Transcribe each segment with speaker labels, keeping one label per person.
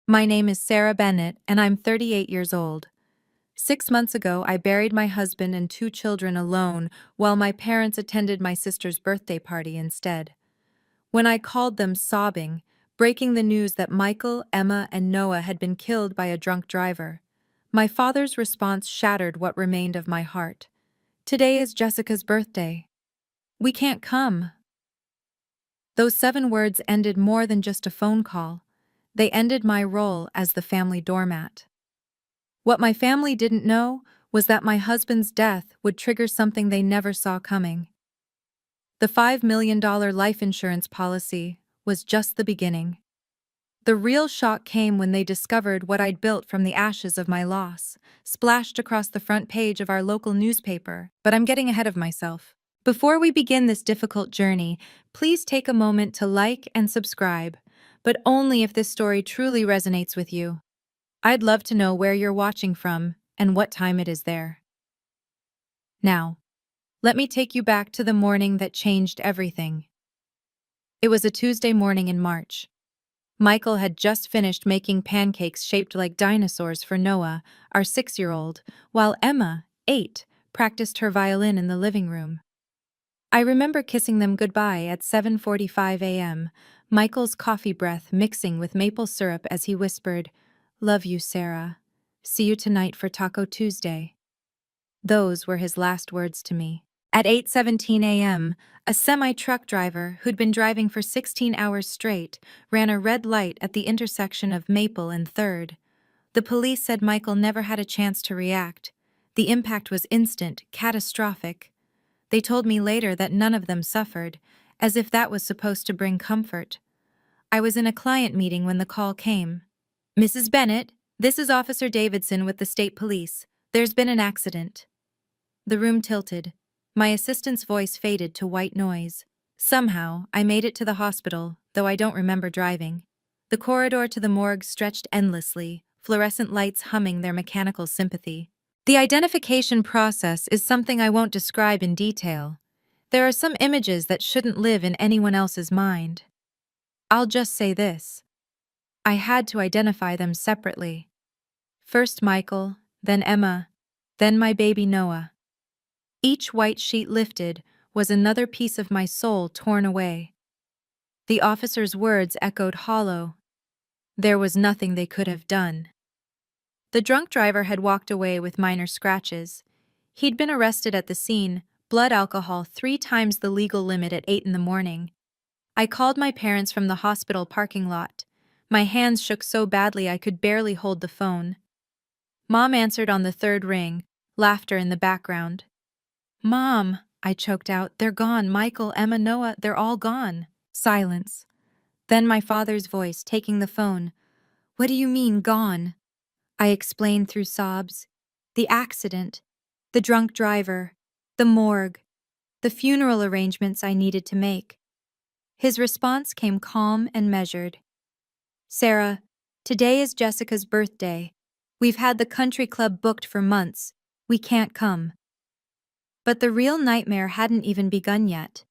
Speaker 1: My name is Sarah Bennett, and I'm 38 years old. 6 months ago, I buried my husband and 2 children alone while my parents attended my sister's birthday party instead. When I called them sobbing, breaking the news that Michael, Emma, and Noah had been killed by a drunk driver, my father's response shattered what remained of my heart. "Today is Jessica's birthday. We can't come." Those 7 words ended more than just a phone call. They ended my role as the family doormat. What my family didn't know was that my husband's death would trigger something they never saw coming. The $5 million life insurance policy was just the beginning. The real shock came when they discovered what I'd built from the ashes of my loss, splashed across the front page of our local newspaper. But I'm getting ahead of myself. Before we begin this difficult journey, please take a moment to like and subscribe, but only if this story truly resonates with you. I'd love to know where you're watching from and what time it is there. Now, let me take you back to the morning that changed everything. It was a Tuesday morning in March. Michael had just finished making pancakes shaped like dinosaurs for Noah, our 6-year-old, while Emma, 8, practiced her violin in the living room. I remember kissing them goodbye at 7:45 a.m., Michael's coffee breath mixing with maple syrup as he whispered, "Love you, Sarah. See you tonight for Taco Tuesday." Those were his last words to me. At 8:17 a.m., a semi-truck driver who'd been driving for 16 hours straight ran a red light at the intersection of Maple and 3rd. The police said Michael never had a chance to react. The impact was instant, catastrophic. They told me later that none of them suffered, as if that was supposed to bring comfort. I was in a client meeting when the call came. "Mrs. Bennett, this is Officer Davidson with the state police. There's been an accident." The room tilted. My assistant's voice faded to white noise. Somehow, I made it to the hospital, though I don't remember driving. The corridor to the morgue stretched endlessly, fluorescent lights humming their mechanical sympathy. The identification process is something I won't describe in detail. There are some images that shouldn't live in anyone else's mind. I'll just say this. I had to identify them separately. First Michael, then Emma, then my baby Noah. Each white sheet lifted was another piece of my soul torn away. The officer's words echoed hollow. There was nothing they could have done. The drunk driver had walked away with minor scratches. He'd been arrested at the scene, blood alcohol 3 times the legal limit at 8 in the morning. I called my parents from the hospital parking lot. My hands shook so badly I could barely hold the phone. Mom answered on the 3rd ring, laughter in the background. "Mom," I choked out, "they're gone. Michael, Emma, Noah, they're all gone." Silence. Then my father's voice, taking the phone. "What do you mean, gone?" I explained through sobs. The accident, the drunk driver, the morgue, the funeral arrangements I needed to make. His response came calm and measured. "Sarah, today is Jessica's birthday. We've had the country club booked for months. We can't come." But the real nightmare hadn't even begun yet.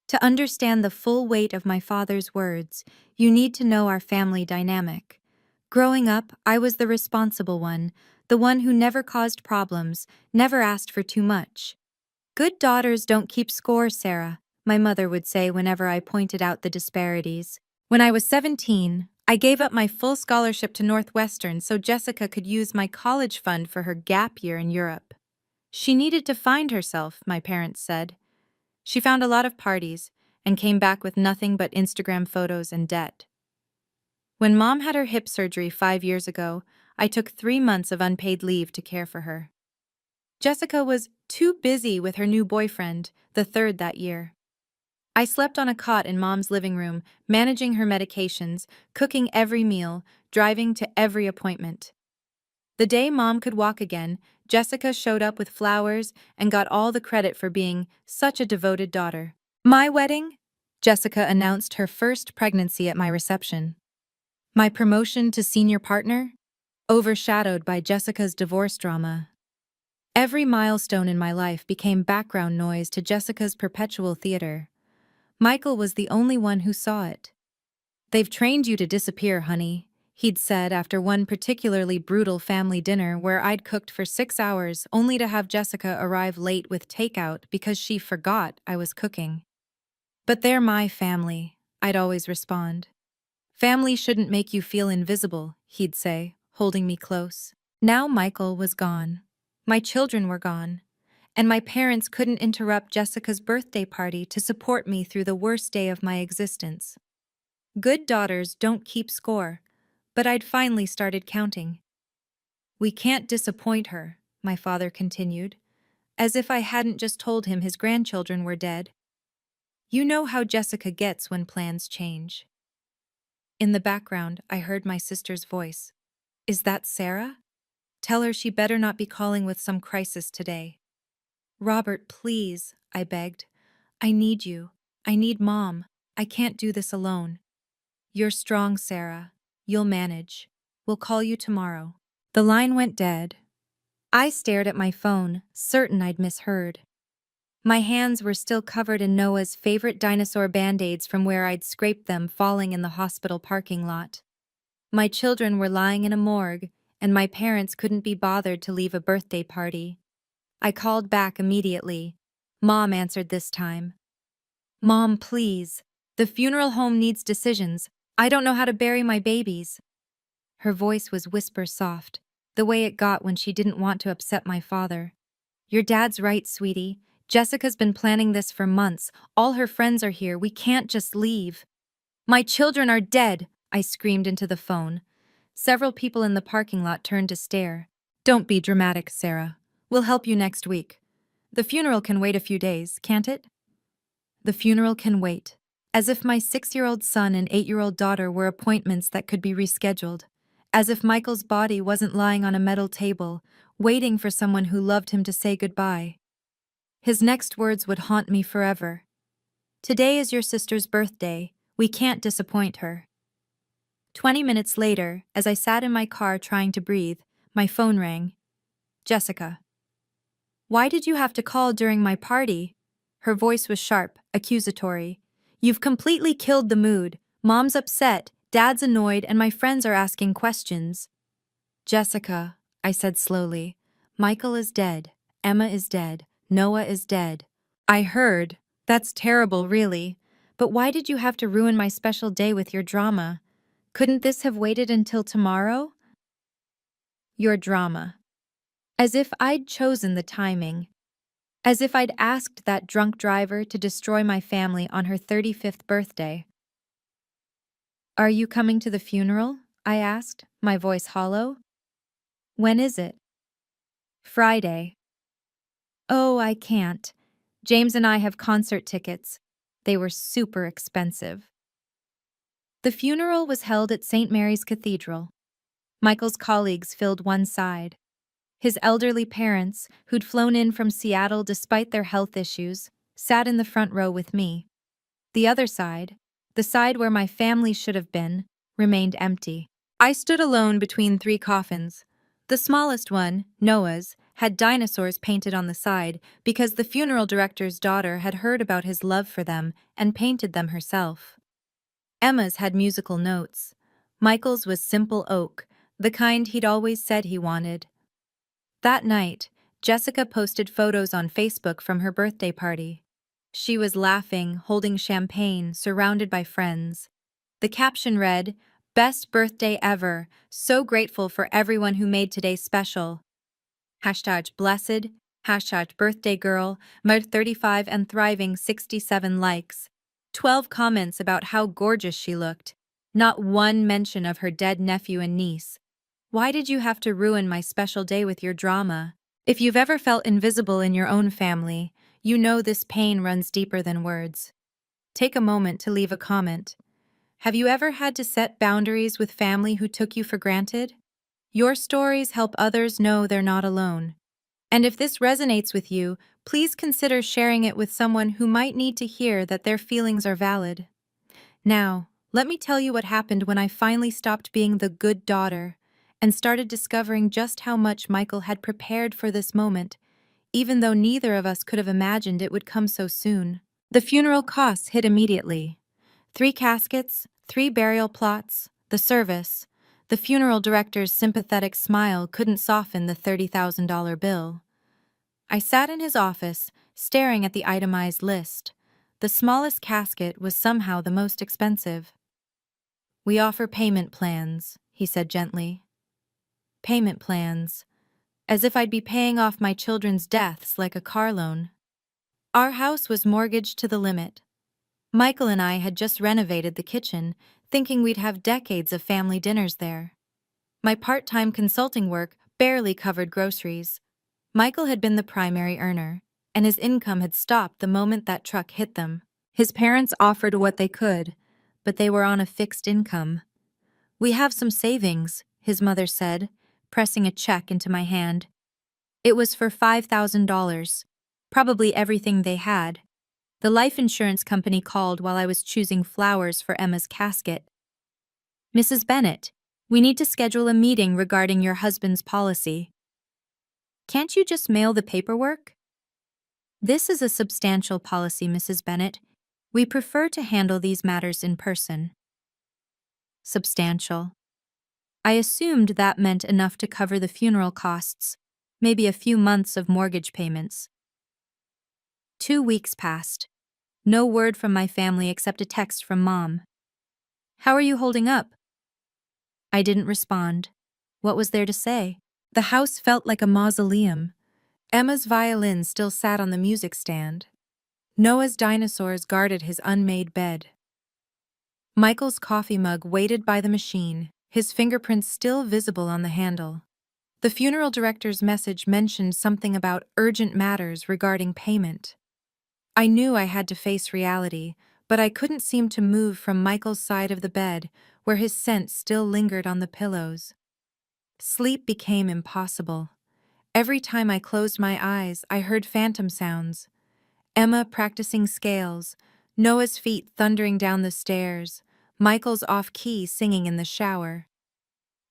Speaker 1: To understand the full weight of my father's words, you need to know our family dynamic. Growing up, I was the responsible one, the one who never caused problems, never asked for too much. "Good daughters don't keep score, Sarah," my mother would say whenever I pointed out the disparities. When I was 17, I gave up my full scholarship to Northwestern so Jessica could use my college fund for her gap year in Europe. She needed to find herself, my parents said. She found a lot of parties and came back with nothing but Instagram photos and debt. When Mom had her hip surgery 5 years ago, I took 3 months of unpaid leave to care for her. Jessica was too busy with her new boyfriend, the 3rd that year. I slept on a cot in Mom's living room, managing her medications, cooking every meal, driving to every appointment. The day Mom could walk again, Jessica showed up with flowers and got all the credit for being such a devoted daughter. My wedding? Jessica announced her first pregnancy at my reception. My promotion to senior partner? Overshadowed by Jessica's divorce drama. Every milestone in my life became background noise to Jessica's perpetual theater. Michael was the only one who saw it. "They've trained you to disappear, honey. he'd said after one particularly brutal family dinner where I'd cooked for 6 hours only to have Jessica arrive late with takeout because she forgot I was cooking. But they're my family, I'd always respond. Family shouldn't make you feel invisible, he'd say, holding me close. Now Michael was gone. My children were gone. And my parents couldn't interrupt Jessica's birthday party to support me through the worst day of my existence. Good daughters don't keep score, but I'd finally started counting. We can't disappoint her, my father continued, as if I hadn't just told him his grandchildren were dead. You know how Jessica gets when plans change. In the background, I heard my sister's voice. Is that Sarah? Tell her she better not be calling with some crisis today. Robert, please, I begged. I need you. I need Mom. I can't do this alone. You're strong, Sarah. You'll manage. We'll call you tomorrow. The line went dead. I stared at my phone, certain I'd misheard. My hands were still covered in Noah's favorite dinosaur band-aids from where I'd scraped them falling in the hospital parking lot. My children were lying in a morgue, and my parents couldn't be bothered to leave a birthday party. I called back immediately. Mom answered this time. Mom, please. The funeral home needs decisions. I don't know how to bury my babies. Her voice was whisper soft, the way it got when she didn't want to upset my father. Your dad's right, sweetie. Jessica's been planning this for months. All her friends are here. We can't just leave. My children are dead, I screamed into the phone. Several people in the parking lot turned to stare. Don't be dramatic, Sarah. We'll help you next week. The funeral can wait a few days, can't it? The funeral can wait. As if my 6-year-old son and 8-year-old daughter were appointments that could be rescheduled. As if Michael's body wasn't lying on a metal table, waiting for someone who loved him to say goodbye. His next words would haunt me forever. Today is your sister's birthday. We can't disappoint her. 20 minutes later, as I sat in my car trying to breathe, my phone rang. Jessica. Why did you have to call during my party? Her voice was sharp, accusatory. You've completely killed the mood. Mom's upset, Dad's annoyed, and my friends are asking questions. Jessica, I said slowly. Michael is dead. Emma is dead. Noah is dead. I heard. That's terrible, really. But why did you have to ruin my special day with your drama? Couldn't this have waited until tomorrow? Your drama. As if I'd chosen the timing. As if I'd asked that drunk driver to destroy my family on her 35th birthday. Are you coming to the funeral? I asked, my voice hollow. When is it? Friday. Oh, I can't. James and I have concert tickets. They were super expensive. The funeral was held at St. Mary's Cathedral. Michael's colleagues filled one side. His elderly parents, who'd flown in from Seattle despite their health issues, sat in the front row with me. The other side, the side where my family should have been, remained empty. I stood alone between 3 coffins. The smallest one, Noah's, had dinosaurs painted on the side because the funeral director's daughter had heard about his love for them and painted them herself. Emma's had musical notes. Michael's was simple oak, the kind he'd always said he wanted. That night, Jessica posted photos on Facebook from her birthday party. She was laughing, holding champagne, surrounded by friends. The caption read, "Best birthday ever. So grateful for everyone who made today special. #blessed, #birthday girl, Mud 35 and thriving 67 likes. 12 comments about how gorgeous she looked. Not one mention of her dead nephew and niece. Why did you have to ruin my special day with your drama? If you've ever felt invisible in your own family, you know this pain runs deeper than words. Take a moment to leave a comment. Have you ever had to set boundaries with family who took you for granted? Your stories help others know they're not alone. And if this resonates with you, please consider sharing it with someone who might need to hear that their feelings are valid. Now, let me tell you what happened when I finally stopped being the good daughter and started discovering just how much Michael had prepared for this moment, even though neither of us could have imagined it would come so soon. The funeral costs hit immediately. 3 caskets, 3 burial plots, the service. The funeral director's sympathetic smile couldn't soften the $30,000 bill. I sat in his office, staring at the itemized list. The smallest casket was somehow the most expensive. "We offer payment plans," he said gently. Payment plans. As if I'd be paying off my children's deaths like a car loan. Our house was mortgaged to the limit. Michael and I had just renovated the kitchen, thinking we'd have decades of family dinners there. My part-time consulting work barely covered groceries. Michael had been the primary earner, and his income had stopped the moment that truck hit them. His parents offered what they could, but they were on a fixed income. "We have some savings," his mother said, pressing a check into my hand. It was for $5,000, probably everything they had. The life insurance company called while I was choosing flowers for Emma's casket. "Mrs. Bennett, we need to schedule a meeting regarding your husband's policy." "Can't you just mail the paperwork?" "This is a substantial policy, Mrs. Bennett. We prefer to handle these matters in person." Substantial. I assumed that meant enough to cover the funeral costs, maybe a few months of mortgage payments. 2 weeks passed. No word from my family except a text from Mom. "How are you holding up?" I didn't respond. What was there to say? The house felt like a mausoleum. Emma's violin still sat on the music stand. Noah's dinosaurs guarded his unmade bed. Michael's coffee mug waited by the machine, his fingerprints still visible on the handle. The funeral director's message mentioned something about urgent matters regarding payment. I knew I had to face reality, but I couldn't seem to move from Michael's side of the bed, where his scent still lingered on the pillows. Sleep became impossible. Every time I closed my eyes, I heard phantom sounds. Emma practicing scales, Noah's feet thundering down the stairs, Michael's off-key singing in the shower.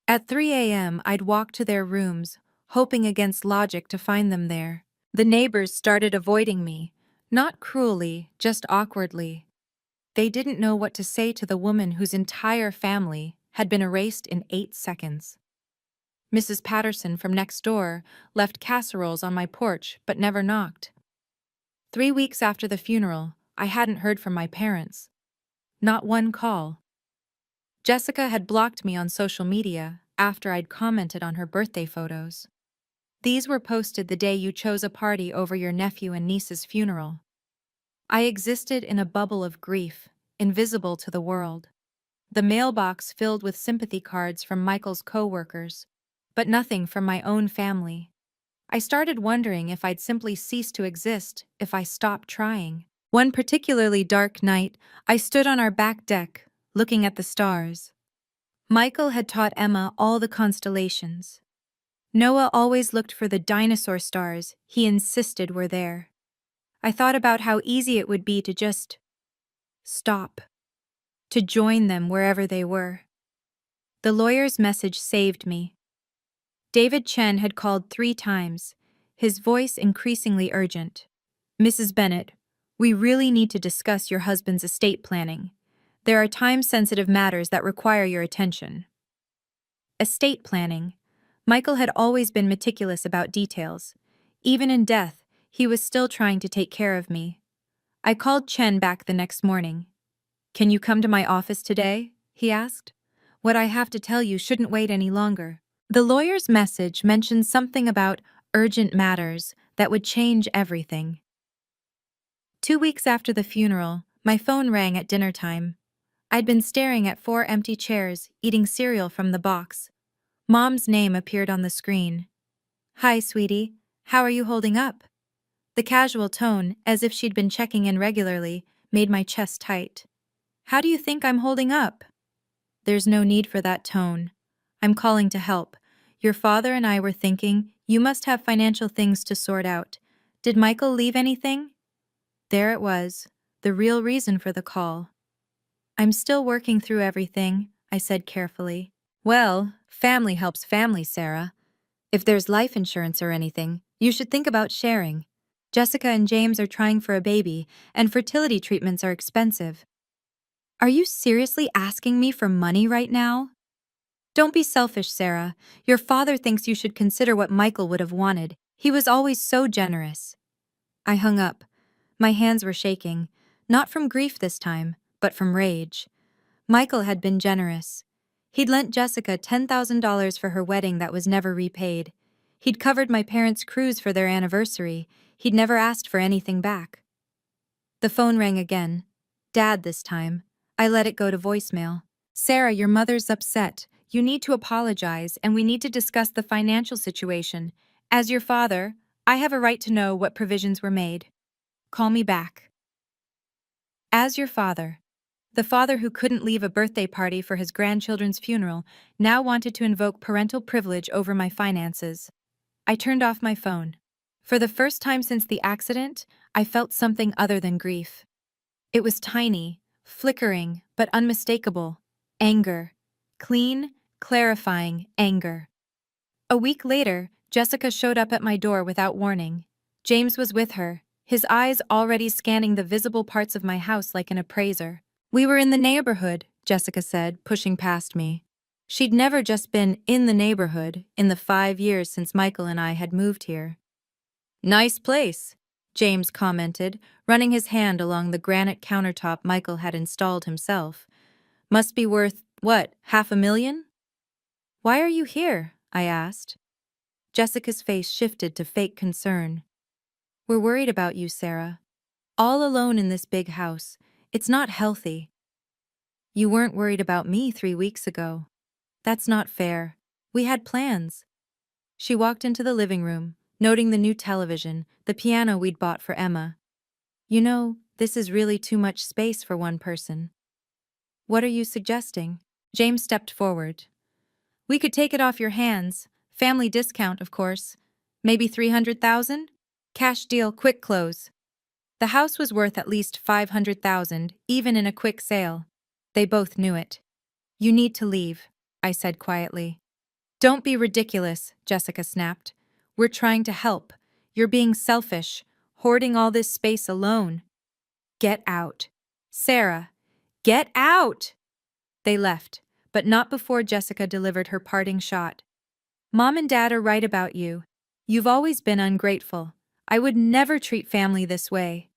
Speaker 1: At 3 a.m., I'd walk to their rooms, hoping against logic to find them there. The neighbors started avoiding me, not cruelly, just awkwardly. They didn't know what to say to the woman whose entire family had been erased in 8 seconds. Mrs. Patterson from next door left casseroles on my porch but never knocked. 3 weeks after the funeral, I hadn't heard from my parents. Not one call. Jessica had blocked me on social media after I'd commented on her birthday photos. "These were posted the day you chose a party over your nephew and niece's funeral." I existed in a bubble of grief, invisible to the world. The mailbox filled with sympathy cards from Michael's co-workers, but nothing from my own family. I started wondering if I'd simply cease to exist if I stopped trying. One particularly dark night, I stood on our back deck, looking at the stars. Michael had taught Emma all the constellations. Noah always looked for the dinosaur stars he insisted were there. I thought about how easy it would be to just stop, to join them wherever they were. The lawyer's message saved me. David Chen had called 3 times, his voice increasingly urgent. "Mrs. Bennett, we really need to discuss your husband's estate planning. There are time-sensitive matters that require your attention." Estate planning. Michael had always been meticulous about details. Even in death, he was still trying to take care of me. I called Chen back the next morning. "Can you come to my office today?" he asked. "What I have to tell you shouldn't wait any longer." The lawyer's message mentioned something about urgent matters that would change everything. 2 weeks after the funeral, my phone rang at dinner time. I'd been staring at 4 empty chairs, eating cereal from the box. Mom's name appeared on the screen. "Hi, sweetie. How are you holding up?" The casual tone, as if she'd been checking in regularly, made my chest tight. "How do you think I'm holding up?" "There's no need for that tone. I'm calling to help. Your father and I were thinking you must have financial things to sort out. Did Michael leave anything?" There it was, the real reason for the call. "I'm still working through everything," I said carefully. "Well, family helps family, Sarah. If there's life insurance or anything, you should think about sharing. Jessica and James are trying for a baby, and fertility treatments are expensive." "Are you seriously asking me for money right now?" Don't be selfish, Sarah. Your father thinks you should consider what Michael would have wanted. He was always so generous. I hung up. My hands were shaking, not from grief this time, but from rage. Michael had been generous. He'd lent Jessica $10,000 for her wedding that was never repaid. He'd covered my parents' cruise for their anniversary. He'd never asked for anything back. The phone rang again. Dad this time. I let it go to voicemail. Sarah, your mother's upset. You need to apologize, and we need to discuss the financial situation. As your father, I have a right to know what provisions were made. Call me back. As your father. The father who couldn't leave a birthday party for his grandchildren's funeral now wanted to invoke parental privilege over my finances. I turned off my phone. For the first time since the accident, I felt something other than grief. It was tiny, flickering, but unmistakable. Anger. Clean, clarifying anger. A week later, Jessica showed up at my door without warning. James was with her, his eyes already scanning the visible parts of my house like an appraiser. We were in the neighborhood, Jessica said, pushing past me. She'd never just been in the neighborhood in the 5 years since Michael and I had moved here. Nice place, James commented, running his hand along the granite countertop Michael had installed himself. Must be worth, what, $500,000? Why are you here? I asked. Jessica's face shifted to fake concern. We're worried about you, Sarah. All alone in this big house. It's not healthy. You weren't worried about me 3 weeks ago. That's not fair. We had plans. She walked into the living room, noting the new television, the piano we'd bought for Emma. You know, this is really too much space for one person. What are you suggesting? James stepped forward. We could take it off your hands. Family discount, of course. Maybe $300,000? Cash deal, quick close. The house was worth at least $500,000, even in a quick sale. They both knew it. You need to leave, I said quietly. Don't be ridiculous, Jessica snapped. We're trying to help. You're being selfish, hoarding all this space alone. Get out. Sarah, get out! They left, but not before Jessica delivered her parting shot. Mom and Dad are right about you. You've always been ungrateful. I would never treat family this way.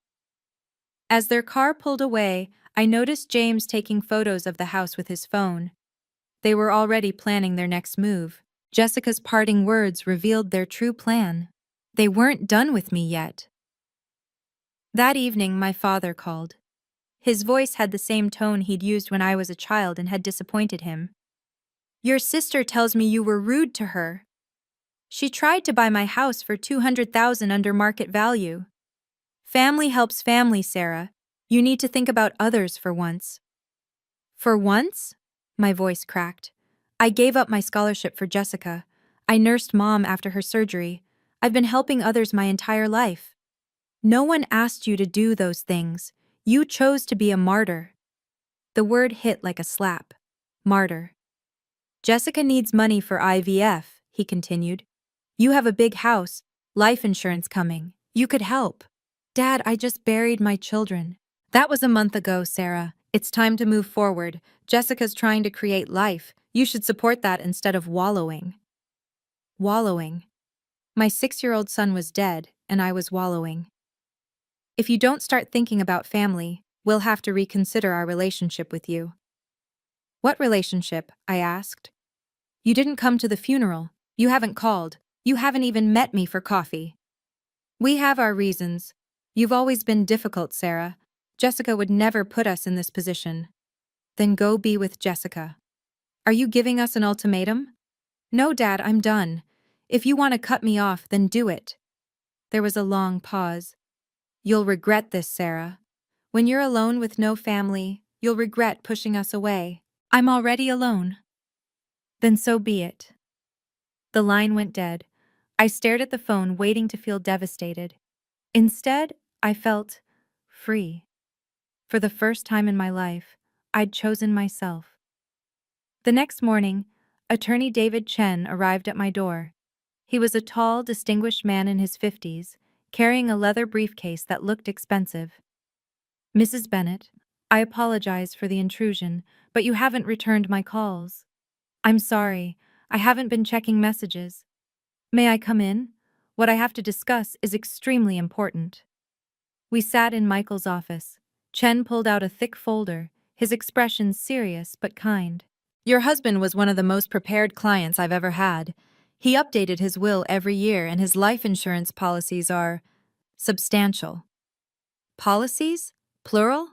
Speaker 1: As their car pulled away, I noticed James taking photos of the house with his phone. They were already planning their next move. Jessica's parting words revealed their true plan. They weren't done with me yet. That evening, my father called. His voice had the same tone he'd used when I was a child and had disappointed him. Your sister tells me you were rude to her. She tried to buy my house for $200,000 under market value. Family helps family, Sarah. You need to think about others for once. For once? My voice cracked. I gave up my scholarship for Jessica. I nursed Mom after her surgery. I've been helping others my entire life. No one asked you to do those things. You chose to be a martyr. The word hit like a slap. Martyr. Jessica needs money for IVF, he continued. You have a big house, life insurance coming. You could help. Dad, I just buried my children. That was a month ago, Sarah. It's time to move forward. Jessica's trying to create life. You should support that instead of wallowing. Wallowing. My 6-year-old son was dead, and I was wallowing. If you don't start thinking about family, we'll have to reconsider our relationship with you. What relationship? I asked. You didn't come to the funeral. You haven't called. You haven't even met me for coffee. We have our reasons. You've always been difficult, Sarah. Jessica would never put us in this position. Then go be with Jessica. Are you giving us an ultimatum? No, Dad, I'm done. If you want to cut me off, then do it. There was a long pause. You'll regret this, Sarah. When you're alone with no family, you'll regret pushing us away. I'm already alone. Then so be it. The line went dead. I stared at the phone, waiting to feel devastated. Instead, I felt free. For the first time in my life, I'd chosen myself. The next morning, Attorney David Chen arrived at my door. He was a tall, distinguished man in his 50s, carrying a leather briefcase that looked expensive. Mrs. Bennett, I apologize for the intrusion, but you haven't returned my calls. I'm sorry. I haven't been checking messages. May I come in? What I have to discuss is extremely important. We sat in Michael's office. Chen pulled out a thick folder, his expression serious but kind. Your husband was one of the most prepared clients I've ever had. He updated his will every year, and his life insurance policies are substantial. Policies? Plural?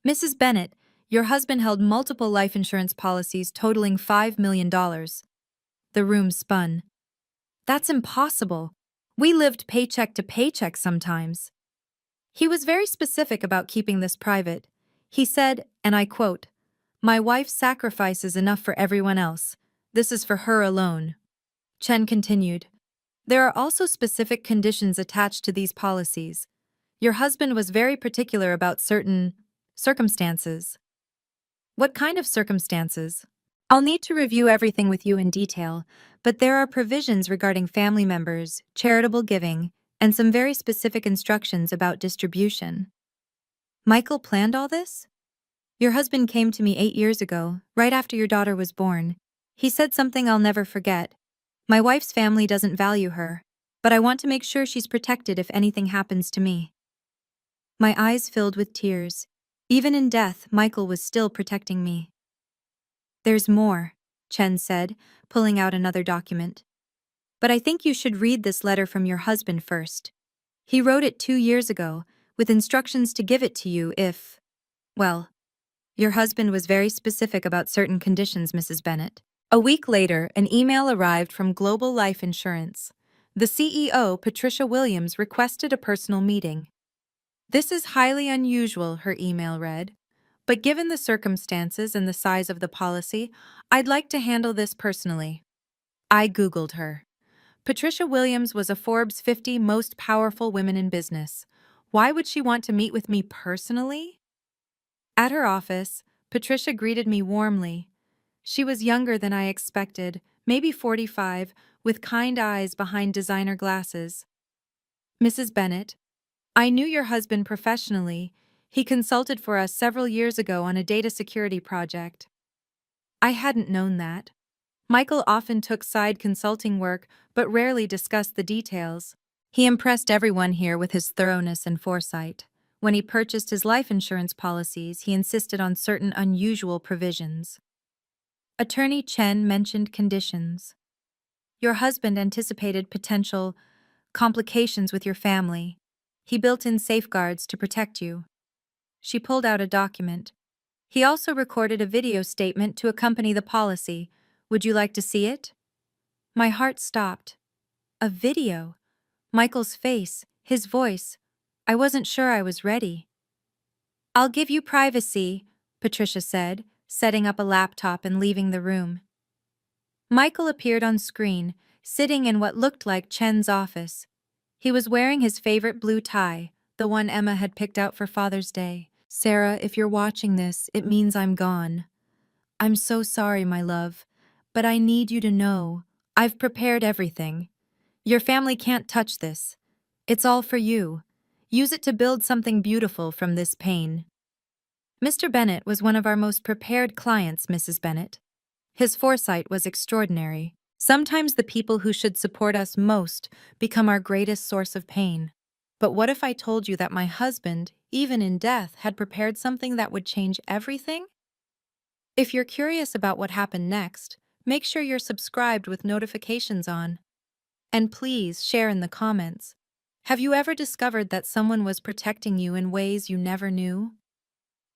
Speaker 1: Mrs. Bennett, your husband held multiple life insurance policies totaling $5 million. The room spun. That's impossible. We lived paycheck to paycheck sometimes. He was very specific about keeping this private. He said, and I quote, "My wife sacrifices enough for everyone else. This is for her alone." Chen continued, "There are also specific conditions attached to these policies. Your husband was very particular about certain circumstances." What kind of circumstances? I'll need to review everything with you in detail, but there are provisions regarding family members, charitable giving, and some very specific instructions about distribution. Michael planned all this? Your husband came to me 8 years ago, right after your daughter was born. He said something I'll never forget. My wife's family doesn't value her, but I want to make sure she's protected if anything happens to me. My eyes filled with tears. Even in death, Michael was still protecting me. There's more, Chen said, pulling out another document. But I think you should read this letter from your husband first. He wrote it 2 years ago, with instructions to give it to you if, well, your husband was very specific about certain conditions, Mrs. Bennett. A week later, an email arrived from Global Life Insurance. The CEO, Patricia Williams, requested a personal meeting. This is highly unusual, her email read. But given the circumstances and the size of the policy, I'd like to handle this personally. I Googled her. Patricia Williams was a Forbes 50 most powerful women in business. Why would she want to meet with me personally? At her office, Patricia greeted me warmly. She was younger than I expected, maybe 45, with kind eyes behind designer glasses. Mrs. Bennett, I knew your husband professionally. He consulted for us several years ago on a data security project. I hadn't known that. Michael often took side consulting work, but rarely discussed the details. He impressed everyone here with his thoroughness and foresight. When he purchased his life insurance policies, he insisted on certain unusual provisions. Attorney Chen mentioned conditions. Your husband anticipated potential complications with your family. He built in safeguards to protect you. She pulled out a document. He also recorded a video statement to accompany the policy. Would you like to see it? My heart stopped. A video. Michael's face, his voice. I wasn't sure I was ready. I'll give you privacy, Patricia said, setting up a laptop and leaving the room. Michael appeared on screen, sitting in what looked like Chen's office. He was wearing his favorite blue tie, the one Emma had picked out for Father's Day. Sarah, if you're watching this, it means I'm gone. I'm so sorry, my love, but I need you to know, I've prepared everything. Your family can't touch this. It's all for you. Use it to build something beautiful from this pain. Mr. Bennett was one of our most prepared clients, Mrs. Bennett. His foresight was extraordinary. Sometimes the people who should support us most become our greatest source of pain. But what if I told you that my husband, even in death, had prepared something that would change everything? If you're curious about what happened next, make sure you're subscribed with notifications on. And please share in the comments. Have you ever discovered that someone was protecting you in ways you never knew?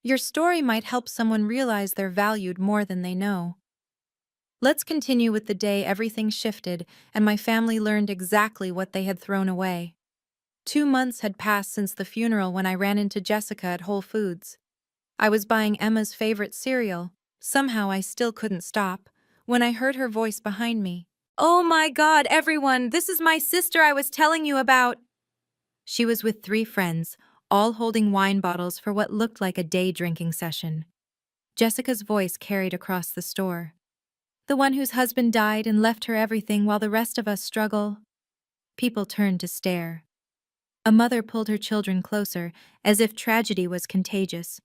Speaker 1: Your story might help someone realize they're valued more than they know. Let's continue with the day everything shifted and my family learned exactly what they had thrown away. 2 months had passed since the funeral when I ran into Jessica at Whole Foods. I was buying Emma's favorite cereal. Somehow I still couldn't stop, when I heard her voice behind me. Oh my God, everyone, this is my sister I was telling you about. She was with 3 friends, all holding wine bottles for what looked like a day drinking session. Jessica's voice carried across the store. The one whose husband died and left her everything while the rest of us struggle. People turned to stare. A mother pulled her children closer, as if tragedy was contagious.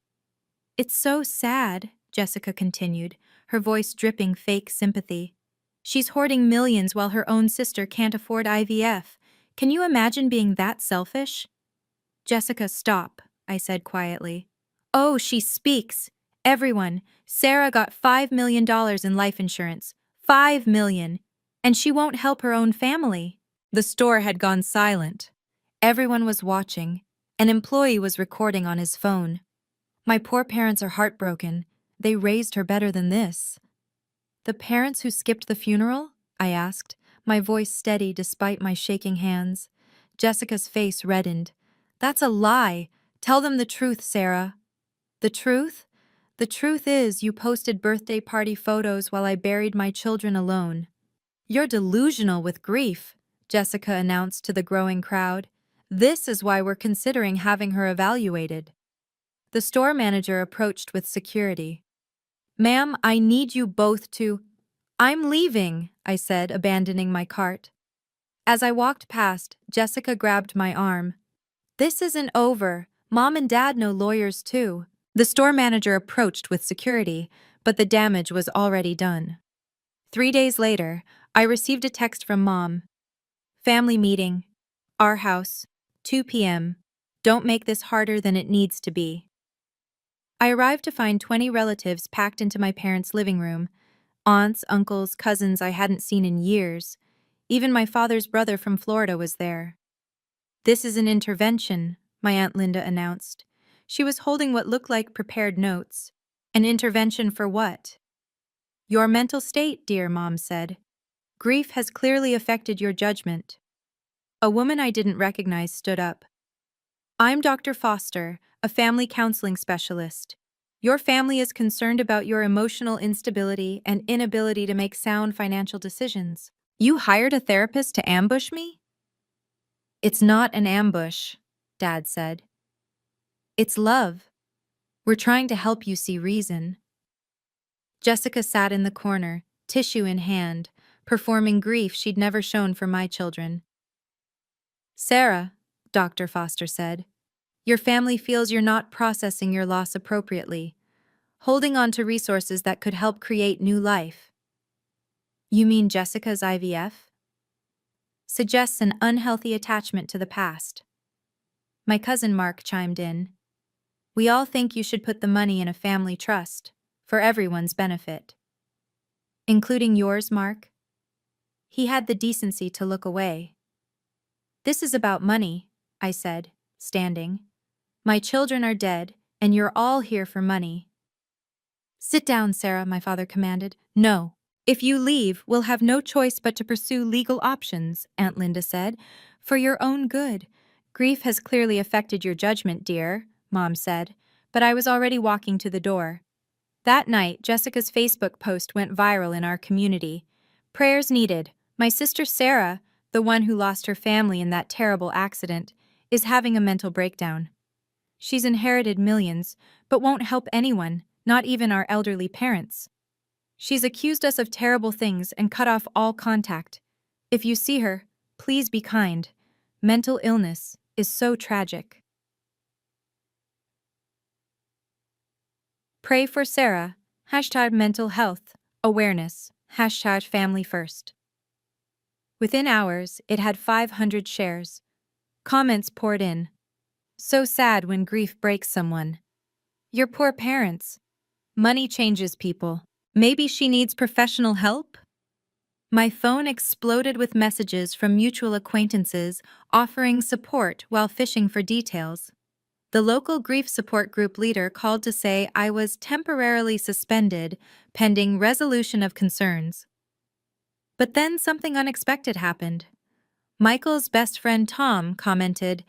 Speaker 1: It's so sad, Jessica continued, her voice dripping fake sympathy. She's hoarding millions while her own sister can't afford IVF. Can you imagine being that selfish? Jessica, stop, I said quietly. Oh, she speaks. Everyone, Sarah got $5 million in life insurance. $5 million. And she won't help her own family. The store had gone silent. Everyone was watching. An employee was recording on his phone. My poor parents are heartbroken. They raised her better than this. The parents who skipped the funeral? I asked, my voice steady despite my shaking hands. Jessica's face reddened. That's a lie. Tell them the truth, Sarah. The truth? The truth is you posted birthday party photos while I buried my children alone. You're delusional with grief, Jessica announced to the growing crowd. This is why we're considering having her evaluated. The store manager approached with security. Ma'am, I need you both to— I'm leaving, I said, abandoning my cart. As I walked past, Jessica grabbed my arm. This isn't over. Mom and Dad know lawyers too. The store manager approached with security, but the damage was already done. 3 days later, I received a text from Mom. Family meeting. Our house. 2 p.m. Don't make this harder than it needs to be. I arrived to find 20 relatives packed into my parents' living room. Aunts, uncles, cousins I hadn't seen in years. Even my father's brother from Florida was there. This is an intervention, my Aunt Linda announced. She was holding what looked like prepared notes. An intervention for what? Your mental state, dear, Mom said. Grief has clearly affected your judgment. A woman I didn't recognize stood up. I'm Dr. Foster, a family counseling specialist. Your family is concerned about your emotional instability and inability to make sound financial decisions. You hired a therapist to ambush me? It's not an ambush, Dad said. It's love. We're trying to help you see reason. Jessica sat in the corner, tissue in hand, performing grief she'd never shown for my children. Sarah, Dr. Foster said, your family feels you're not processing your loss appropriately, holding on to resources that could help create new life. You mean Jessica's IVF? Suggests an unhealthy attachment to the past. My cousin Mark chimed in. We all think you should put the money in a family trust, for everyone's benefit. Including yours, Mark? He had the decency to look away. This is about money, I said, standing. My children are dead, and you're all here for money. Sit down, Sarah, my father commanded. No. If you leave, we'll have no choice but to pursue legal options, Aunt Linda said. For your own good. Grief has clearly affected your judgment, dear, Mom said, but I was already walking to the door. That night, Jessica's Facebook post went viral in our community. Prayers needed. My sister Sarah, the one who lost her family in that terrible accident, is having a mental breakdown. She's inherited millions, but won't help anyone, not even our elderly parents. She's accused us of terrible things and cut off all contact. If you see her, please be kind. Mental illness is so tragic. Pray for Sarah. #mental health awareness. #family first. Within hours, it had 500 shares. Comments poured in. So sad when grief breaks someone. Your poor parents. Money changes people. Maybe she needs professional help? My phone exploded with messages from mutual acquaintances offering support while fishing for details. The local grief support group leader called to say I was temporarily suspended pending resolution of concerns. But then something unexpected happened. Michael's best friend Tom commented,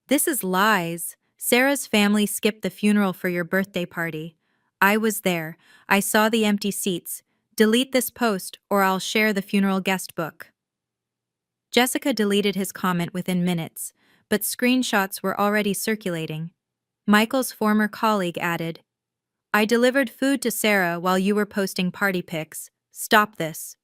Speaker 1: "This is lies. Sarah's family skipped the funeral for your birthday party. I was there. I saw the empty seats. Delete this post or I'll share the funeral guest book." Jessica deleted his comment within minutes, but screenshots were already circulating. Michael's former colleague added, "I delivered food to Sarah while you were posting party pics. Stop this."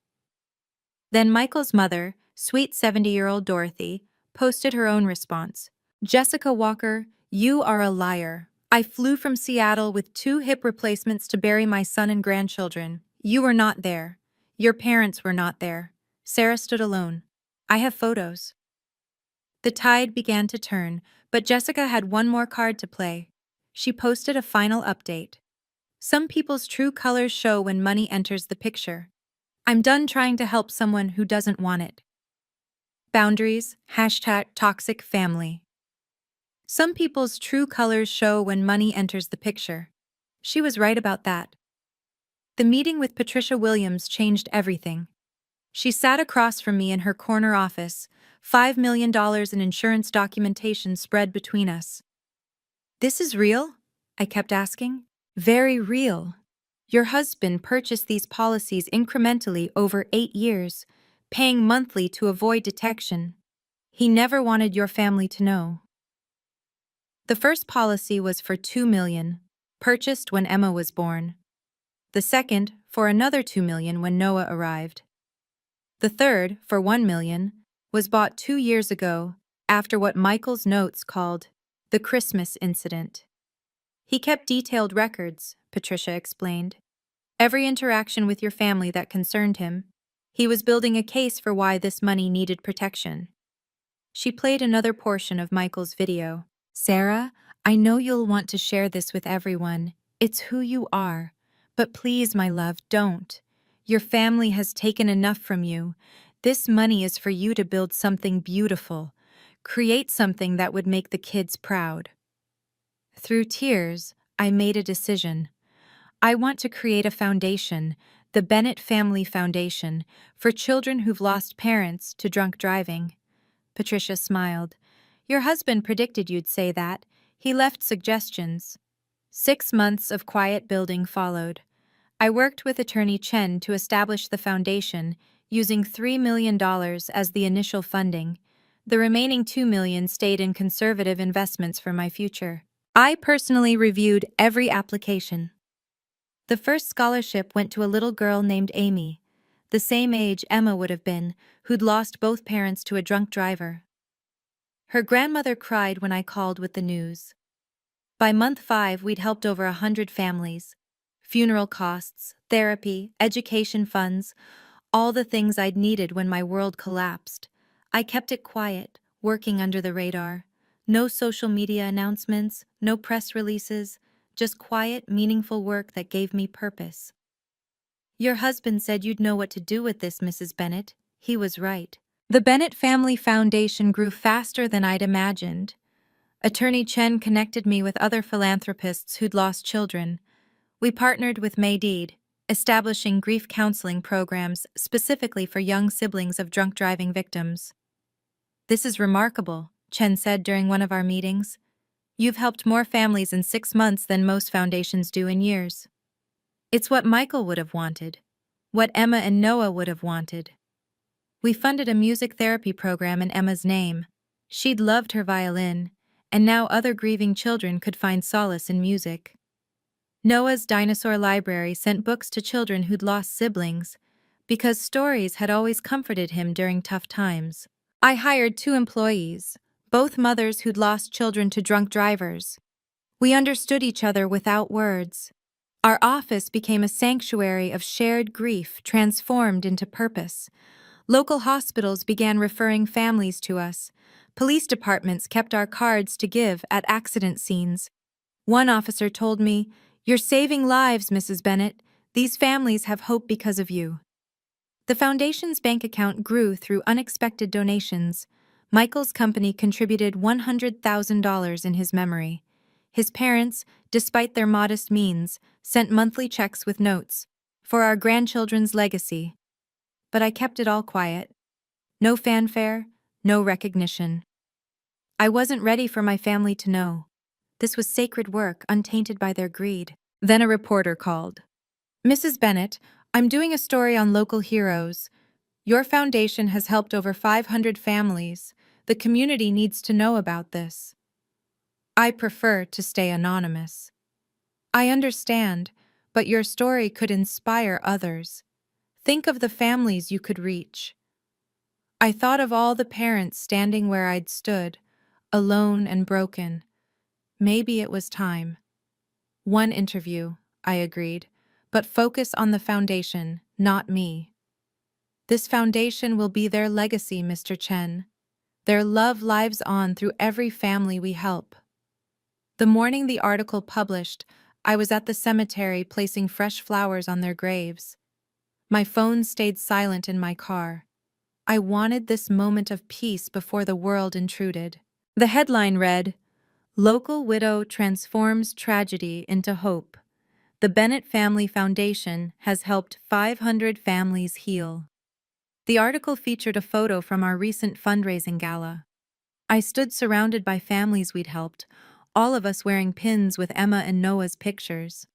Speaker 1: Then Michael's mother, sweet 70-year-old Dorothy, posted her own response. "Jessica Walker, you are a liar. I flew from Seattle with 2 hip replacements to bury my son and grandchildren. You were not there. Your parents were not there. Sarah stood alone. I have photos. The tide began to turn, but Jessica had one more card to play. She posted a final update. Some people's true colors show when money enters the picture. I'm done trying to help someone who doesn't want it. Boundaries, #toxic family. Some people's true colors show when money enters the picture. She was right about that. The meeting with Patricia Williams changed everything. She sat across from me in her corner office, $5 million in insurance documentation spread between us. This is real? I kept asking. Very real. Your husband purchased these policies incrementally over 8 years, paying monthly to avoid detection. He never wanted your family to know. The first policy was for $2 million, purchased when Emma was born. The second, for another $2 million when Noah arrived. The third, for $1 million, was bought 2 years ago after what Michael's notes called the Christmas incident. He kept detailed records, Patricia explained. Every interaction with your family that concerned him. He was building a case for why this money needed protection. She played another portion of Michael's video. Sarah, I know you'll want to share this with everyone. It's who you are. But please, my love, don't. Your family has taken enough from you. This money is for you to build something beautiful. Create something that would make the kids proud. Through tears, I made a decision. I want to create a foundation, the Bennett Family Foundation, for children who've lost parents to drunk driving. Patricia smiled. Your husband predicted you'd say that. He left suggestions. 6 months of quiet building followed. I worked with attorney Chen to establish the foundation, using $3 million as the initial funding. The remaining $2 million stayed in conservative investments for my future. I personally reviewed every application. The first scholarship went to a little girl named Amy, the same age Emma would have been, who'd lost both parents to a drunk driver. Her grandmother cried when I called with the news. By month 5, we'd helped over 100 families. Funeral costs, therapy, education funds, all the things I'd needed when my world collapsed. I kept it quiet, working under the radar. No social media announcements, no press releases, just quiet, meaningful work that gave me purpose. Your husband said you'd know what to do with this, Mrs. Bennett. He was right. The Bennett Family Foundation grew faster than I'd imagined. Attorney Chen connected me with other philanthropists who'd lost children. We partnered with Maydeed, establishing grief counseling programs specifically for young siblings of drunk driving victims. This is remarkable, Chen said during one of our meetings. You've helped more families in 6 months than most foundations do in years. It's what Michael would have wanted, what Emma and Noah would have wanted. We funded a music therapy program in Emma's name. She'd loved her violin, and now other grieving children could find solace in music. Noah's dinosaur library sent books to children who'd lost siblings, because stories had always comforted him during tough times. I hired 2 employees, both mothers who'd lost children to drunk drivers. We understood each other without words. Our office became a sanctuary of shared grief transformed into purpose. Local hospitals began referring families to us. Police departments kept our cards to give at accident scenes. One officer told me, "You're saving lives, Mrs. Bennett. These families have hope because of you." The foundation's bank account grew through unexpected donations. Michael's company contributed $100,000 in his memory. His parents, despite their modest means, sent monthly checks with notes for our grandchildren's legacy. But I kept it all quiet. No fanfare, no recognition. I wasn't ready for my family to know. This was sacred work, untainted by their greed. Then a reporter called. "Mrs. Bennett, I'm doing a story on local heroes. Your foundation has helped over 500 families. The community needs to know about this." I prefer to stay anonymous. I understand, but your story could inspire others. Think of the families you could reach. I thought of all the parents standing where I'd stood, alone and broken. Maybe it was time. One interview, I agreed, but focus on the foundation, not me. This foundation will be their legacy, Mr. Chen. Their love lives on through every family we help. The morning the article published, I was at the cemetery placing fresh flowers on their graves. My phone stayed silent in my car. I wanted this moment of peace before the world intruded. The headline read, "Local Widow Transforms Tragedy into Hope. The Bennett Family Foundation has helped 500 families heal." The article featured a photo from our recent fundraising gala. I stood surrounded by families we'd helped, all of us wearing pins with Emma and Noah's pictures.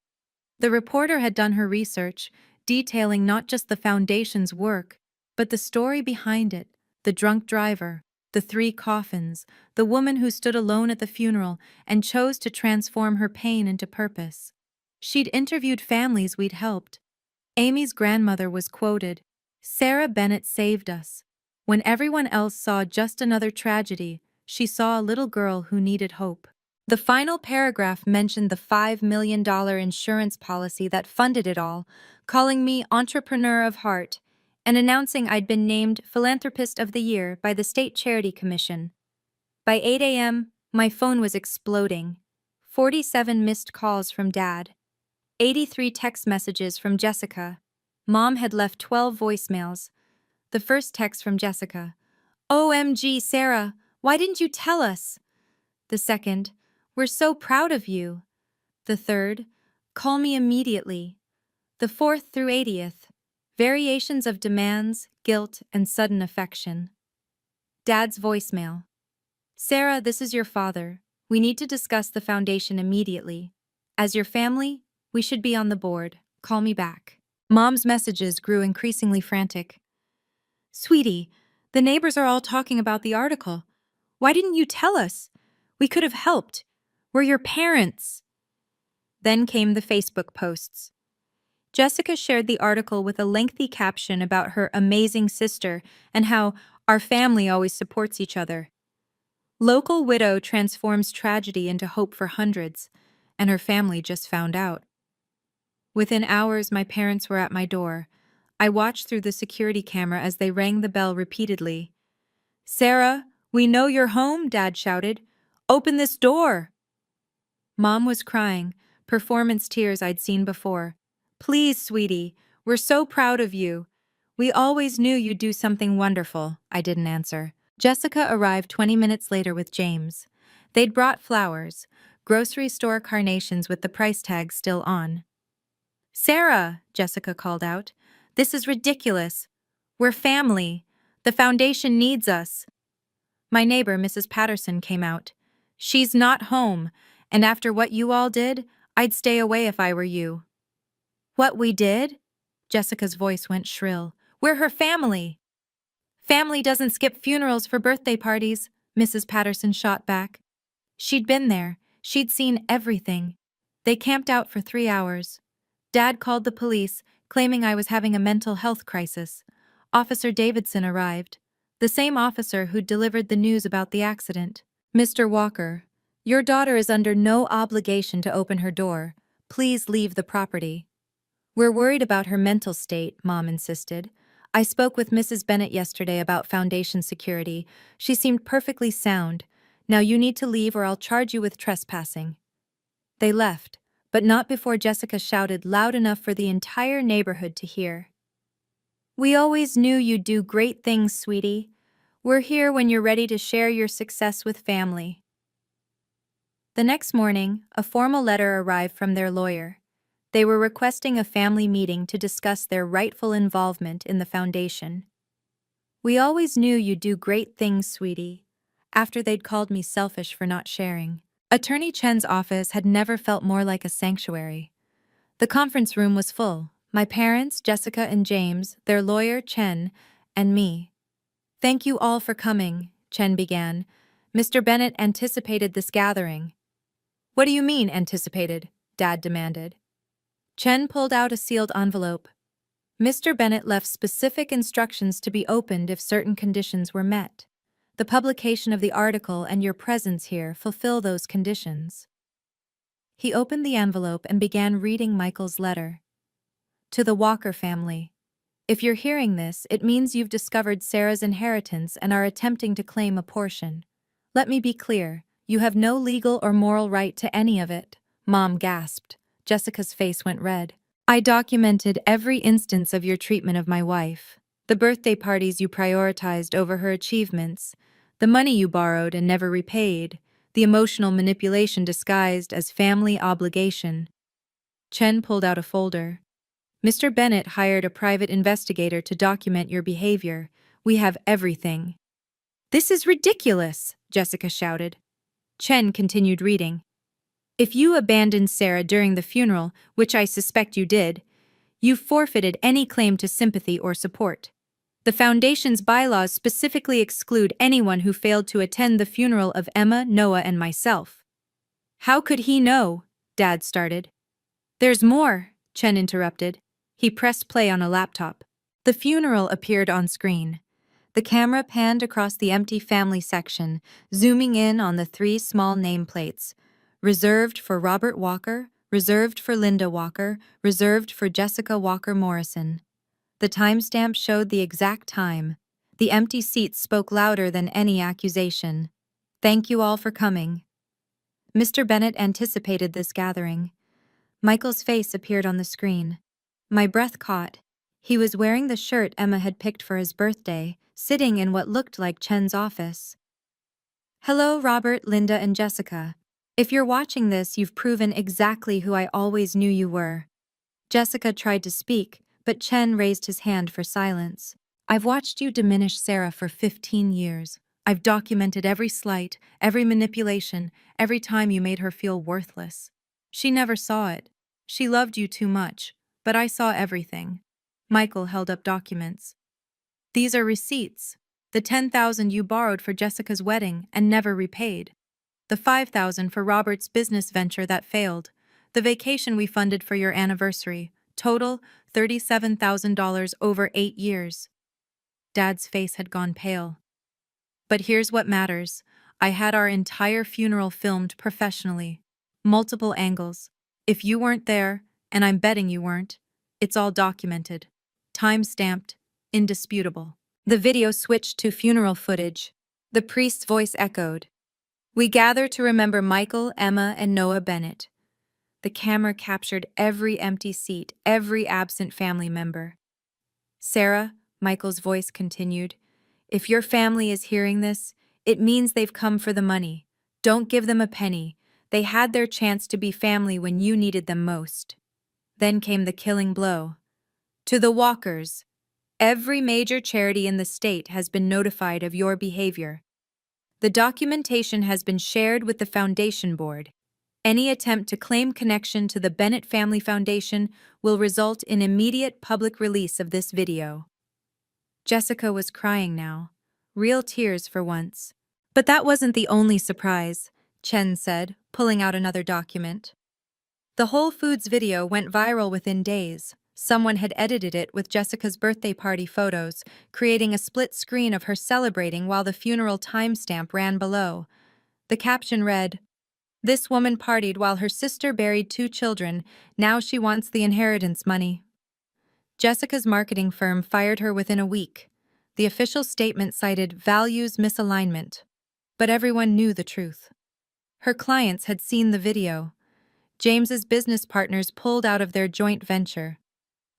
Speaker 1: The reporter had done her research, detailing not just the foundation's work, but the story behind it: the drunk driver, the 3 coffins, the woman who stood alone at the funeral and chose to transform her pain into purpose. She'd interviewed families we'd helped. Amy's grandmother was quoted, "Sarah Bennett saved us. When everyone else saw just another tragedy, she saw a little girl who needed hope." The final paragraph mentioned the $5 million insurance policy that funded it all, calling me entrepreneur of heart, and announcing I'd been named Philanthropist of the Year by the State Charity Commission. By 8 a.m., my phone was exploding. 47 missed calls from Dad. 83 text messages from Jessica. Mom had left 12 voicemails. The first text from Jessica: "OMG, Sarah, why didn't you tell us?" The second: "We're so proud of you." The third: "Call me immediately." The fourth through 80th: variations of demands, guilt, and sudden affection. Dad's voicemail: "Sarah, this is your father. We need to discuss the foundation immediately. As your family, we should be on the board. Call me back." Mom's messages grew increasingly frantic. "Sweetie, the neighbors are all talking about the article. Why didn't you tell us? We could have helped. We're your parents." Then came the Facebook posts. Jessica shared the article with a lengthy caption about her amazing sister and how our family always supports each other. Local widow transforms tragedy into hope for hundreds, and her family just found out. Within hours, my parents were at my door. I watched through the security camera as they rang the bell repeatedly. "Sarah, we know you're home," Dad shouted. "Open this door." Mom was crying, performance tears I'd seen before. "Please, sweetie, we're so proud of you. We always knew you'd do something wonderful." I didn't answer. Jessica arrived 20 minutes later with James. They'd brought flowers, grocery store carnations with the price tag still on. "Sarah," Jessica called out, "this is ridiculous. We're family. The foundation needs us." My neighbor, Mrs. Patterson, came out. "She's not home, and after what you all did, I'd stay away if I were you." "What we did?" Jessica's voice went shrill. "We're her family." "Family doesn't skip funerals for birthday parties," Mrs. Patterson shot back. She'd been there. She'd seen everything. They camped out for 3 hours. Dad called the police, claiming I was having a mental health crisis. Officer Davidson arrived, the same officer who'd delivered the news about the accident. "Mr. Walker, your daughter is under no obligation to open her door. Please leave the property." "We're worried about her mental state," Mom insisted. "I spoke with Mrs. Bennett yesterday about foundation security. She seemed perfectly sound. Now you need to leave or I'll charge you with trespassing." They left, but not before Jessica shouted loud enough for the entire neighborhood to hear. "We always knew you'd do great things, sweetie. We're here when you're ready to share your success with family." The next morning, a formal letter arrived from their lawyer. They were requesting a family meeting to discuss their rightful involvement in the foundation. "We always knew you'd do great things, sweetie," after they'd called me selfish for not sharing. Attorney Chen's office had never felt more like a sanctuary. The conference room was full: my parents, Jessica and James, their lawyer, Chen, and me. "Thank you all for coming," Chen began. "Mr. Bennett anticipated this gathering." "What do you mean, anticipated?" Dad demanded. Chen pulled out a sealed envelope. "Mr. Bennett left specific instructions to be opened if certain conditions were met. The publication of the article and your presence here fulfill those conditions." He opened the envelope and began reading Michael's letter. To the Walker family. If you're hearing this, it means you've discovered Sarah's inheritance and are attempting to claim a portion. Let me be clear, you have no legal or moral right to any of it. Mom gasped. Jessica's face went red. I documented every instance of your treatment of my wife. The birthday parties you prioritized over her achievements, the money you borrowed and never repaid, the emotional manipulation disguised as family obligation. Chen pulled out a folder. Mr. Bennett hired a private investigator to document your behavior. We have everything. This is ridiculous, Jessica shouted. Chen continued reading. If you abandoned Sarah during the funeral, which I suspect you did, you've forfeited any claim to sympathy or support. The Foundation's bylaws specifically exclude anyone who failed to attend the funeral of Emma, Noah, and myself. How could he know? Dad started. There's more, Chen interrupted. He pressed play on a laptop. The funeral appeared on screen. The camera panned across the empty family section, zooming in on the 3 small nameplates. Reserved for Robert Walker, reserved for Linda Walker, reserved for Jessica Walker Morrison. The timestamp showed the exact time. The empty seats spoke louder than any accusation. Thank you all for coming. Mr. Bennett anticipated this gathering. Michael's face appeared on the screen. My breath caught. He was wearing the shirt Emma had picked for his birthday, sitting in what looked like Chen's office. Hello, Robert, Linda, and Jessica. If you're watching this, you've proven exactly who I always knew you were. Jessica tried to speak, but Chen raised his hand for silence. I've watched you diminish Sarah for 15 years. I've documented every slight, every manipulation, every time you made her feel worthless. She never saw it. She loved you too much, but I saw everything. Michael held up documents. These are receipts. The $10,000 you borrowed for Jessica's wedding and never repaid. The $5,000 for Robert's business venture that failed. The vacation we funded for your anniversary. Total, $37,000 over 8 years. Dad's face had gone pale. But here's what matters. I had our entire funeral filmed professionally. Multiple angles. If you weren't there, and I'm betting you weren't, it's all documented. Time-stamped, indisputable. The video switched to funeral footage. The priest's voice echoed. We gather to remember Michael, Emma, and Noah Bennett. The camera captured every empty seat, every absent family member. Sarah, Michael's voice continued, if your family is hearing this, it means they've come for the money. Don't give them a penny. They had their chance to be family when you needed them most. Then came the killing blow. To the Walkers, every major charity in the state has been notified of your behavior. The documentation has been shared with the Foundation Board. Any attempt to claim connection to the Bennett Family Foundation will result in immediate public release of this video. Jessica was crying now. Real tears for once. But that wasn't the only surprise, Chen said, pulling out another document. The Whole Foods video went viral within days. Someone had edited it with Jessica's birthday party photos, creating a split screen of her celebrating while the funeral timestamp ran below. The caption read, This woman partied while her sister buried 2 children. Now she wants the inheritance money. Jessica's marketing firm fired her within a week. The official statement cited values misalignment. But everyone knew the truth. Her clients had seen the video. James's business partners pulled out of their joint venture.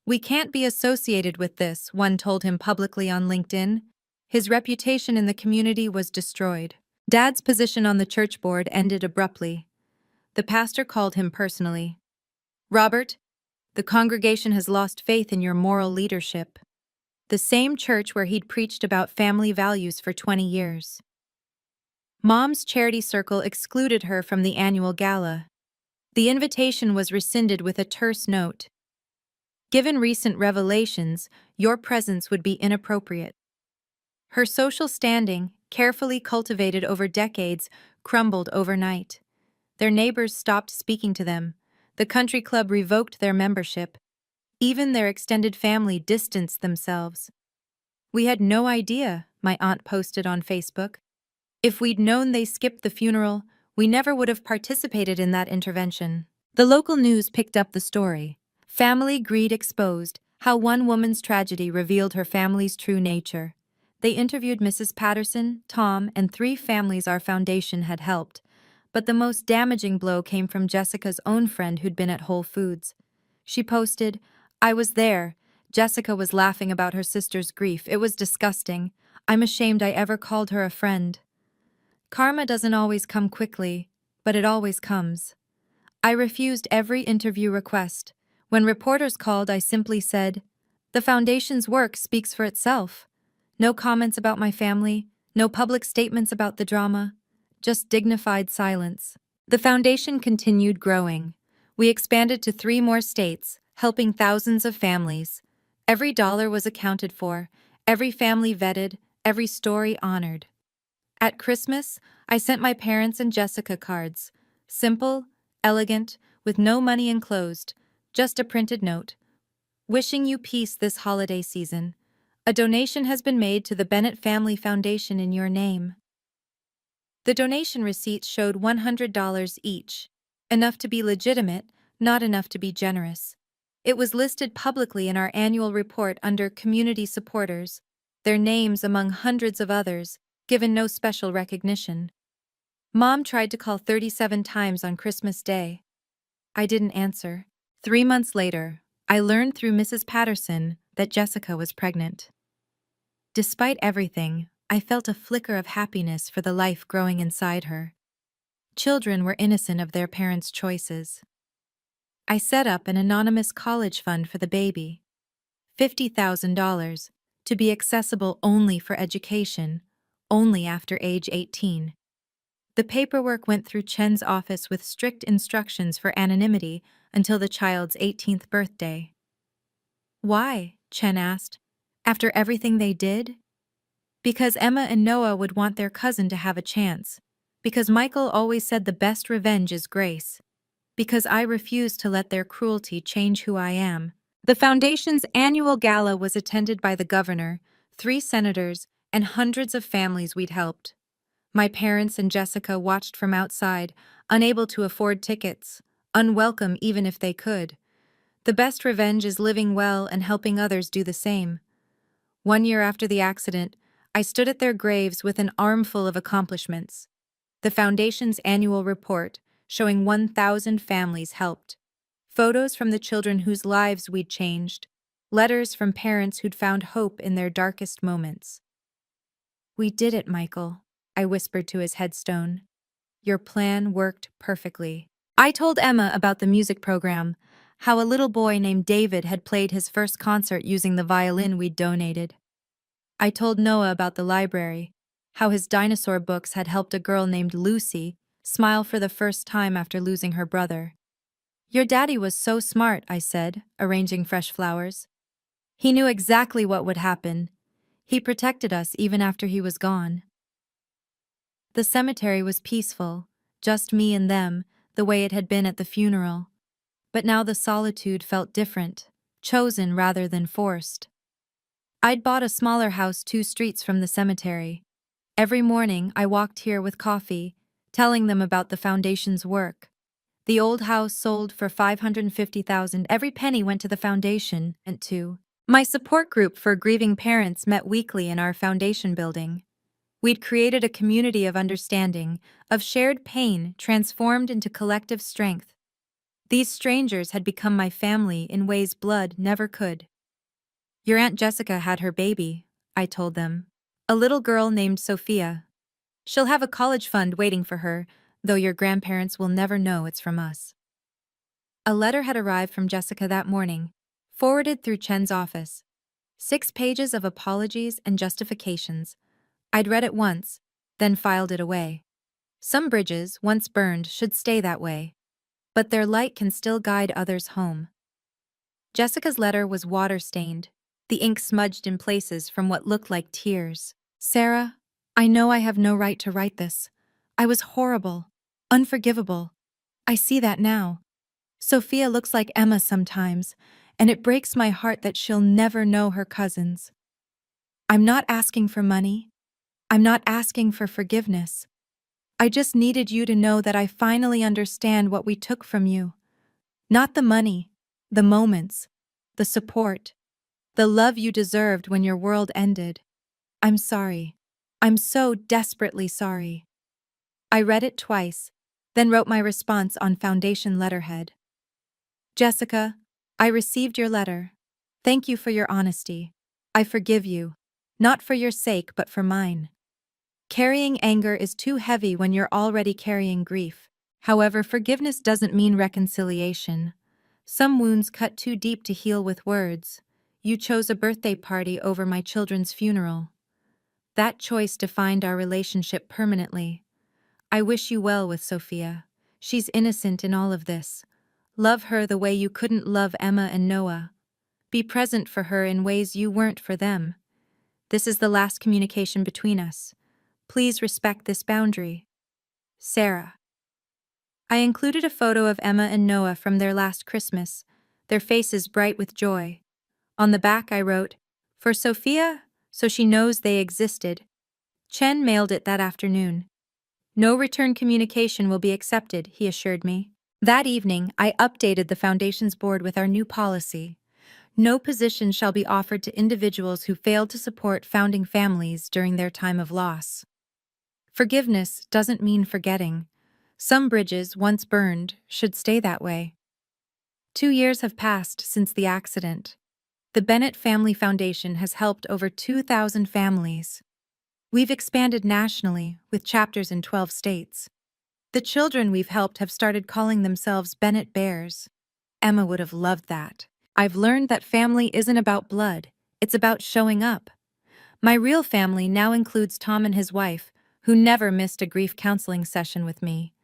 Speaker 1: We can't be associated with this, one told him publicly on LinkedIn. His reputation in the community was destroyed. Dad's position on the church board ended abruptly. The pastor called him personally. Robert, the congregation has lost faith in your moral leadership. The same church where he'd preached about family values for 20 years. Mom's charity circle excluded her from the annual gala. The invitation was rescinded with a terse note. Given recent revelations, your presence would be inappropriate. Her social standing, carefully cultivated over decades, crumbled overnight. Their neighbors stopped speaking to them. The country club revoked their membership. Even their extended family distanced themselves. We had no idea, my aunt posted on Facebook. If we'd known they skipped the funeral, we never would have participated in that intervention. The local news picked up the story. Family Greed Exposed: How One Woman's Tragedy Revealed Her Family's True Nature. They interviewed Mrs. Patterson, Tom, and 3 families our foundation had helped. But the most damaging blow came from Jessica's own friend who'd been at Whole Foods. She posted, "I was there. Jessica was laughing about her sister's grief. It was disgusting. I'm ashamed I ever called her a friend." Karma doesn't always come quickly, but it always comes. I refused every interview request. When reporters called, I simply said, "The foundation's work speaks for itself." No comments about my family, no public statements about the drama, just dignified silence. The foundation continued growing. We expanded to 3 more states, helping thousands of families. Every dollar was accounted for, every family vetted, every story honored. At Christmas, I sent my parents and Jessica cards. Simple, elegant, with no money enclosed, just a printed note. "Wishing you peace this holiday season. A donation has been made to the Bennett Family Foundation in your name." The donation receipts showed $100 each, enough to be legitimate, not enough to be generous. It was listed publicly in our annual report under Community Supporters, their names among hundreds of others, given no special recognition. Mom tried to call 37 times on Christmas Day. I didn't answer. 3 months later, I learned through Mrs. Patterson that Jessica was pregnant. Despite everything, I felt a flicker of happiness for the life growing inside her. Children were innocent of their parents' choices. I set up an anonymous college fund for the baby, $50,000, to be accessible only for education, only after age 18. The paperwork went through Chen's office with strict instructions for anonymity until the child's 18th birthday. "Why?" Chen asked. "After everything they did?" "Because Emma and Noah would want their cousin to have a chance. Because Michael always said the best revenge is grace. Because I refuse to let their cruelty change who I am." The foundation's annual gala was attended by the governor, 3 senators, and hundreds of families we'd helped. My parents and Jessica watched from outside, unable to afford tickets, unwelcome even if they could. The best revenge is living well and helping others do the same. 1 year after the accident, I stood at their graves with an armful of accomplishments. The foundation's annual report, showing 1,000 families helped. Photos from the children whose lives we'd changed. Letters from parents who'd found hope in their darkest moments. "We did it, Michael," I whispered to his headstone. "Your plan worked perfectly." I told Emma about the music program, how a little boy named David had played his first concert using the violin we'd donated. I told Noah about the library, how his dinosaur books had helped a girl named Lucy smile for the first time after losing her brother. "Your daddy was so smart," I said, arranging fresh flowers. "He knew exactly what would happen. He protected us even after he was gone." The cemetery was peaceful, just me and them, the way it had been at the funeral. But now the solitude felt different, chosen rather than forced. I'd bought a smaller house 2 streets from the cemetery. Every morning I walked here with coffee, telling them about the foundation's work. The old house sold for $550,000. Every penny went to the foundation and to my support group for grieving parents met weekly in our foundation building. We'd created a community of understanding, of shared pain transformed into collective strength. These strangers had become my family in ways blood never could. "Your Aunt Jessica had her baby," I told them. "A little girl named Sophia. She'll have a college fund waiting for her, though your grandparents will never know it's from us." A letter had arrived from Jessica that morning, forwarded through Chen's office. 6 pages of apologies and justifications. I'd read it once, then filed it away. Some bridges, once burned, should stay that way. But their light can still guide others home. Jessica's letter was water-stained, the ink smudged in places from what looked like tears. "Sarah, I know I have no right to write this. I was horrible, unforgivable. I see that now. Sophia looks like Emma sometimes, and it breaks my heart that she'll never know her cousins. I'm not asking for money. I'm not asking for forgiveness. I just needed you to know that I finally understand what we took from you. Not the money, The moments, the support, the love you deserved when your world ended. I'm sorry. I'm so desperately sorry. I read it twice, then wrote my response on foundation letterhead. Jessica, I received your letter. Thank you for your honesty. I forgive you, not for your sake but for mine. Carrying anger is too heavy when you're already carrying grief. However, forgiveness doesn't mean reconciliation. Some wounds cut too deep to heal with words. You chose a birthday party over my children's funeral. That choice defined our relationship permanently. I wish you well with Sophia. She's innocent in all of this. Love her the way you couldn't love Emma and Noah. Be present for her in ways you weren't for them. This is the last communication between us. Please respect this boundary. Sarah. I included a photo of Emma and Noah from their last Christmas, their faces bright with joy. On the back I wrote, "For Sophia, so she knows they existed." Chen mailed it that afternoon. "No return communication will be accepted," he assured me. That evening, I updated the Foundation's board with our new policy. No position shall be offered to individuals who failed to support founding families during their time of loss. Forgiveness doesn't mean forgetting. Some bridges, once burned, should stay that way. 2 years have passed since the accident. The Bennett Family Foundation has helped over 2,000 families. We've expanded nationally, with chapters in 12 states. The children we've helped have started calling themselves Bennett Bears. Emma would have loved that. I've learned that family isn't about blood, it's about showing up. My real family now includes Tom and his wife, who never missed a grief counseling session with me.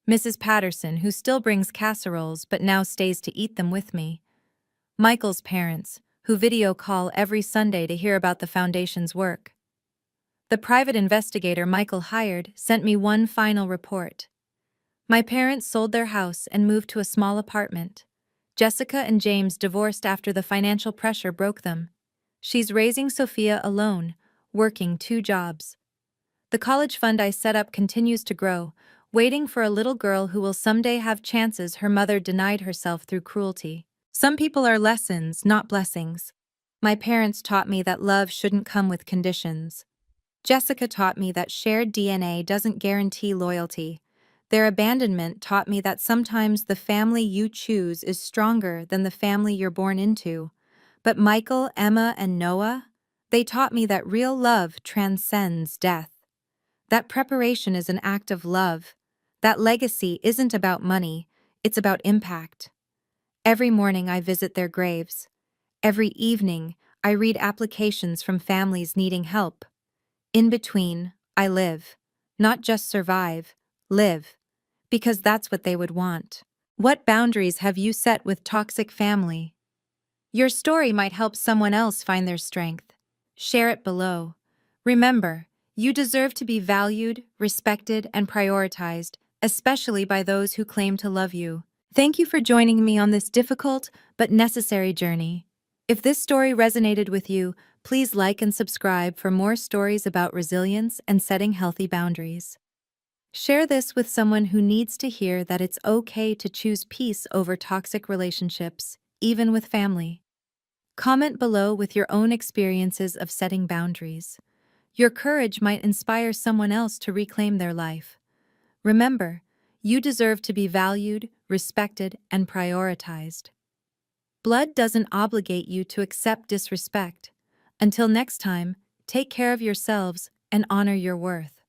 Speaker 1: Mrs. Patterson, who still brings casseroles but now stays to eat them with me. Michael's parents, who video call every Sunday to hear about the Foundation's work. The private investigator Michael hired sent me one final report. My parents sold their house and moved to a small apartment. Jessica and James divorced after the financial pressure broke them. She's raising Sophia alone, working 2 jobs. The college fund I set up continues to grow, waiting for a little girl who will someday have chances her mother denied herself through cruelty. Some people are lessons, not blessings. My parents taught me that love shouldn't come with conditions. Jessica taught me that shared DNA doesn't guarantee loyalty. Their abandonment taught me that sometimes the family you choose is stronger than the family you're born into. But Michael, Emma, and Noah, they taught me that real love transcends death. That preparation is an act of love. That legacy isn't about money, it's about impact. Every morning I visit their graves. Every evening I read applications from families needing help. In between, I live. Not just survive, live. Because that's what they would want. What boundaries have you set with toxic family? Your story might help someone else find their strength. Share it below. Remember, you deserve to be valued, respected, and prioritized, especially by those who claim to love you. Thank you for joining me on this difficult but necessary journey. If this story resonated with you, please like and subscribe for more stories about resilience and setting healthy boundaries. Share this with someone who needs to hear that it's okay to choose peace over toxic relationships, even with family. Comment below with your own experiences of setting boundaries. Your courage might inspire someone else to reclaim their life. Remember, you deserve to be valued, respected, and prioritized. Blood doesn't obligate you to accept disrespect. Until next time, take care of yourselves and honor your worth.